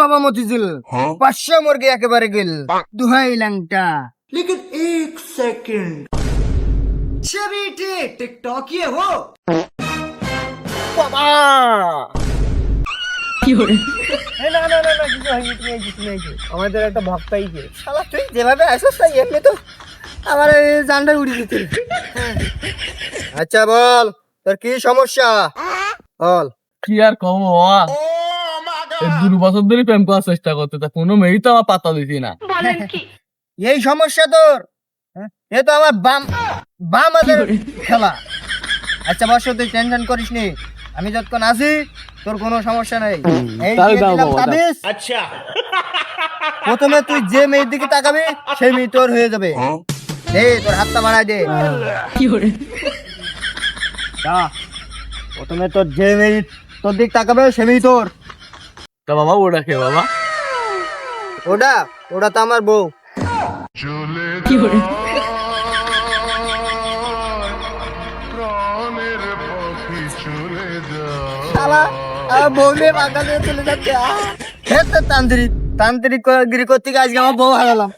বাবা মতিঝিল 500 মুরগি একেবারে গেল দুহাই ল্যাংটা। लेकिन एक सेकंड छवि टिकटॉक ये हो বাবা এই না না না না কিছু হয়নি, তুমি এই কিছু নেই, আমাদের একটা ভক্ত আইছে। শালা তুই যেভাবে আসছিস তাই এমনি তো আমার এই জানটা উড়ি দিতে। আচ্ছা বল তোর কি সমস্যা বল। কি আর কম বাবা, এই 2 বছর ধরে প্রেম করার চেষ্টা করতে, তা কোনো মেয়েই তো আমার পাতা দিতি না। এই সমস্যা তোর? এ তো আমার বাম বামাদের খেলা। আচ্ছা বস, তুই টেনশন করিস নি, আমি যতক্ষণ আছি তোর কোনো সমস্যা নেই। এই তাই দিয়ে দাও দিলাম বাবা, তাবিজ। প্রথমে তুই যে মেয়ের দিকে তাকাবি সেই মেয়ে তোর হয়ে যাবে। দে তোর হাতটা বাড়াই দে। যা, প্রথমে তোর যে মেয়ে তোর দিক তাকাবে সে মেয়ে তোর। তা বাবা ওটা কে বাবা? ওটা ওটা তো আমার বউ। শালা আমার বউ নিয়ে বাঁকা দিয়ে চলে যাচ্ছে। তান্ত্রিক তান্ত্রিক গিরি করতে গিয়ে আজকে আমার বউ হারালাম।